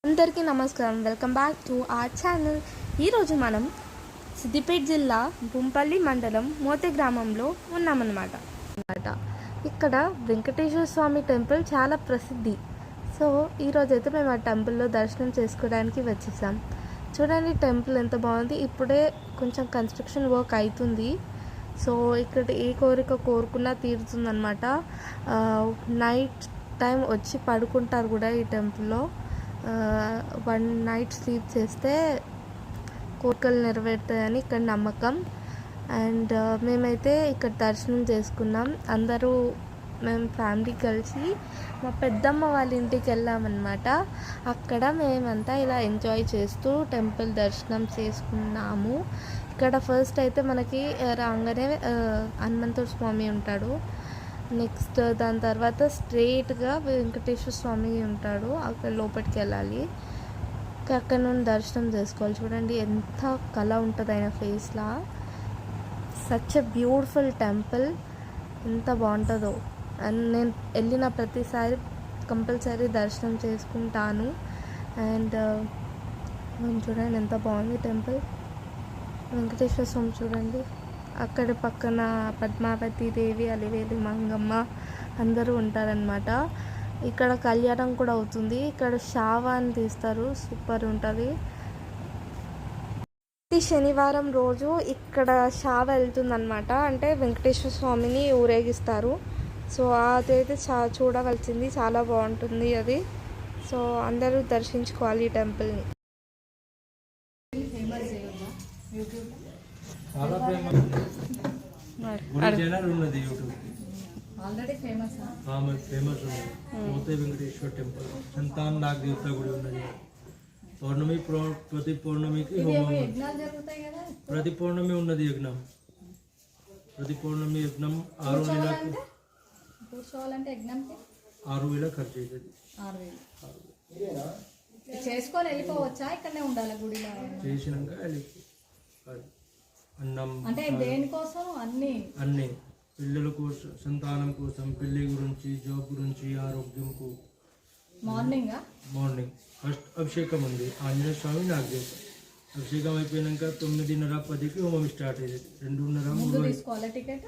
అందరికీ నమస్కారం. Welcome back to our channel. ఈరోజు మనం సిద్దిపేట జిల్లా గుంపల్లి మండలం మోతే గ్రామంలో ఉన్నామన్నమాట. ఇక్కడ వెంకటేశ్వర స్వామి టెంపుల్ చాలా ప్రసిద్ధి. సో ఈరోజైతే మేము ఆ టెంపుల్లో దర్శనం చేసుకోవడానికి వచ్చేసాం. చూడండి టెంపుల్ ఎంత బాగుంది. ఇప్పుడే కొంచెం కన్స్ట్రక్షన్ వర్క్ అవుతుంది. సో ఇక్కడ ఏ కోరిక కోరుకున్నా తీరుతుందన్నమాట. నైట్ టైం వచ్చి పడుకుంటారు కూడా ఈ టెంపుల్లో. 1 నైట్ స్లీప్ చేస్తే కోరికలు నెరవేరుతాయని ఇక్కడ నమ్మకం. అండ్ మేమైతే ఇక్కడ దర్శనం చేసుకున్నాం. మేము ఫ్యామిలీ కలిసి మా పెద్దమ్మ వాళ్ళ ఇంటికి వెళ్ళామన్నమాట. అక్కడ మేమంతా ఇలా ఎంజాయ్ చేస్తూ టెంపుల్ దర్శనం చేసుకున్నాము. ఇక్కడ ఫస్ట్ అయితే మనకి రాగానే హనుమంతుడు స్వామి ఉంటాడు. నెక్స్ట్ దాని తర్వాత స్ట్రెయిట్గా వెంకటేశ్వర స్వామి ఉంటాడు. అక్కడ లోపలికి వెళ్ళాలి. అక్కడ నుండి దర్శనం చేసుకోవాలి. చూడండి ఎంత కళ ఉంటుంది ఆయన ఫేస్లా. Such a beautiful temple. ఎంత బాగుంటుందో. అండ్ నేను వెళ్ళిన ప్రతిసారి కంపల్సరీ దర్శనం చేసుకుంటాను. అండ్ చూడండి ఎంత బాగుంది టెంపుల్. వెంకటేశ్వర స్వామి చూడండి. అక్కడ పక్కన పద్మావతి దేవి, అలివేలి మంగమ్మ అందరూ ఉంటారనమాట. ఇక్కడ కళ్యాణం కూడా అవుతుంది. ఇక్కడ షావాని తీస్తారు, సూపర్ ఉంటుంది. ప్రతి శనివారం రోజు ఇక్కడ షావ వెళ్తుందనమాట. అంటే వెంకటేశ్వర స్వామిని ఊరేగిస్తారు. సో అదైతే చూడవలసింది, చాలా బాగుంటుంది అది. సో అందరూ దర్శించుకోవాలి ఈ టెంపుల్ని. చాలా ఫేమస్ గుడి ఛానల్ ఉన్నది యూట్యూబ్ ఆల్రెడీ ఫేమస్ ఫేమస్ ఉన్నది. మోతే వెంకటేశ్వర టెంపుల్ సంతాన్ నాగ్ దేవత గుడి ఉన్నది. పౌర్ణమి ప్రతి పౌర్ణమికి యజ్ఞాలు జరుగుతాయి కదా. ప్రతి పౌర్ణమి ఉన్నది యజ్ఞం. ప్రతి పౌర్ణమి యజ్ఞం 6,000 కూర్చోవాలంటే యజ్ఞంకి 6,000 ఖర్చు అవుతుంది. 6,000 చేసుకొని వెళ్ళిపోవచ్చా? ఇక్కడనే ఉండాలి గుడిలో? చేసినాక అన్నం అంటే దేనికోసం? అన్ని పిల్లల కోసం, సంతానం కోసం, పెళ్లి గురించి, జాబ్ గురించి, ఆరోగ్యంకు. మార్నింగ్ ఫస్ట్ అభిషేకం ఉంది. ఆంజనేయ స్వామి నాకు దేవత. అభిషేకం అయిపోయినాక 9:30, 10కి హోమం స్టార్ట్ అయ్యేది. 2:30 తీసుకోవాలి టికెట్.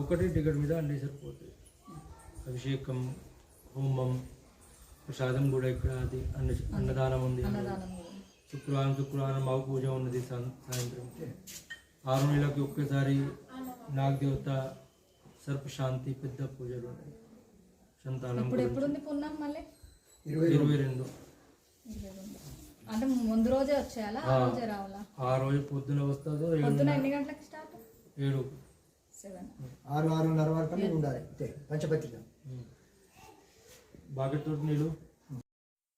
ఒకటి టికెట్ మీద అన్నీ సరిపోతుంది. అభిషేకం, హోమం, ప్రసాదం కూడా ఇక్కడ. అది అన్నదానం ఉంది. శుక్రవారం మావు పూజ ఉన్నది సాయంత్రం. 6 నెలలకి ఒక్కసారి నాగదేవత సర్పశాంతి పెద్ద పూజలు ఉన్నాయి. సంతానం 22. అంటే ముందు రోజే వచ్చేయాలా? ఆ రోజు పొద్దున వస్తుందో. పొద్దున ఎన్ని గంటలకు స్టార్ట్? 7, 6:30 వరకు ఉండాలి. పంచపత్రిక బాకెట్ నీళ్ళు.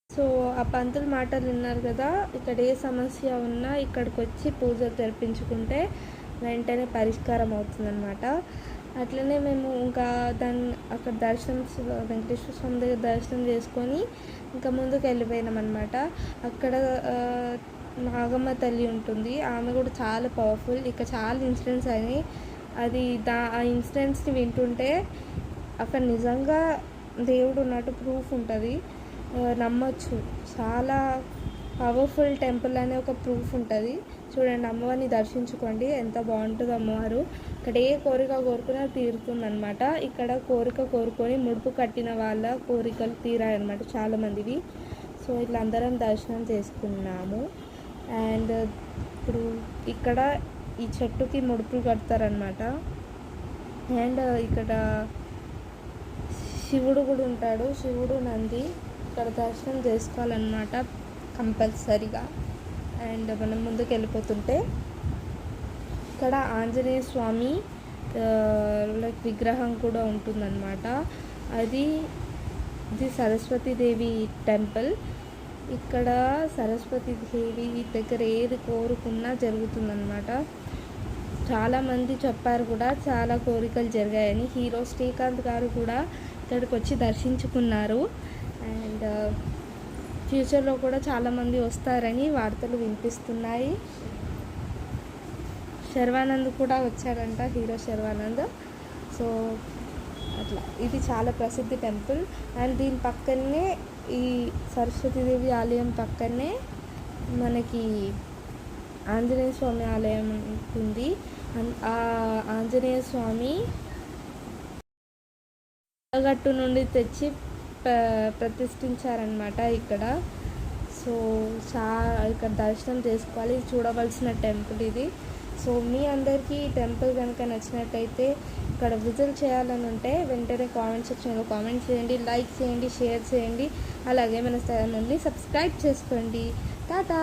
సో ఆ పంతులు మాటలు విన్నారు కదా. ఇక్కడ ఏ సమస్య ఉన్నా ఇక్కడికి వచ్చి పూజలు జరిపించుకుంటే వెంటనే పరిష్కారం అవుతుందన్నమాట. అట్లనే మేము ఇంకా అక్కడ వెంకటేశ్వర స్వామి దగ్గర దర్శనం చేసుకొని ఇంకా ముందుకు వెళ్ళిపోయినాం అనమాట. అక్కడ నాగమ్మ తల్లి ఉంటుంది. ఆమె కూడా చాలా పవర్ఫుల్. ఇక చాలా ఇన్సిడెంట్స్ అయినాయి. ఆ ఇన్సిడెంట్స్ని వింటుంటే అక్కడ నిజంగా దేవుడు ఉన్నట్టు ప్రూఫ్ ఉంటుంది, నమ్మొచ్చు. చాలా పవర్ఫుల్ టెంపుల్ అనే ఒక ప్రూఫ్ ఉంటుంది. చూడండి, అమ్మవారిని దర్శించుకోండి, ఎంత బాగుంటుంది అమ్మవారు. ఇక్కడ ఏ కోరిక కోరుకున్నా తీరుతుందనమాట. ఇక్కడ కోరిక కోరుకొని ముడుపు కట్టిన వాళ్ళ కోరికలు తీరాయన్నమాట చాలామందివి. సో ఇట్లా అందరం దర్శనం చేసుకున్నాము. అండ్ ఇప్పుడు ఇక్కడ ఈ చెట్టుకి ముడుపులు కడతారనమాట. అండ్ ఇక్కడ శివుడు కూడా ఉంటాడు, శివుడు, నంది. ఇక్కడ దర్శనం చేసుకోవాలన్నమాట కంపల్సరీగా. అండ్ మనం ముందుకు వెళ్ళిపోతుంటే ఇక్కడ ఆంజనేయ స్వామి విగ్రహం కూడా ఉంటుందన్నమాట. ఇది సరస్వతీదేవి టెంపుల్. ఇక్కడ సరస్వతీదేవి దగ్గర ఏది కోరుకున్నా జరుగుతుందన్నమాట. చాలామంది చెప్పారు కూడా, చాలా కోరికలు జరిగాయని. హీరో శ్రీకాంత్ గారు కూడా ఇక్కడికి వచ్చి దర్శించుకున్నారు. అండ్ ఫ్యూచర్లో కూడా చాలామంది వస్తారని వార్తలు వినిపిస్తున్నాయి. శర్వానంద్ కూడా వచ్చారంట, హీరో శర్వానంద్. సో అట్లా ఇది చాలా ప్రసిద్ధి టెంపుల్. అండ్ దీని పక్కనే ఈ సరస్వతీదేవి ఆలయం పక్కనే మనకి ఆంజనేయ స్వామి ఆలయం ఉంది. ఆ ఆంజనేయ స్వామి గట్టు నుండి తెచ్చి ప్రతిష్ఠించారనమాట ఇక్కడ. సో ఇక్కడ దర్శనం చేసుకోవాలి, చూడవలసిన టెంపుల్ ఇది. సో మీ అందరికీ ఈ టెంపుల్ కనుక నచ్చినట్టయితే ఇక్కడ విజిట్ చేయాలని ఉంటే వెంటనే కామెంట్ సెక్షన్లో కామెంట్ చేయండి, లైక్ చేయండి, షేర్ చేయండి. అలాగే మన ఛానల్ని సబ్స్క్రైబ్ చేసుకోండి. టాటా.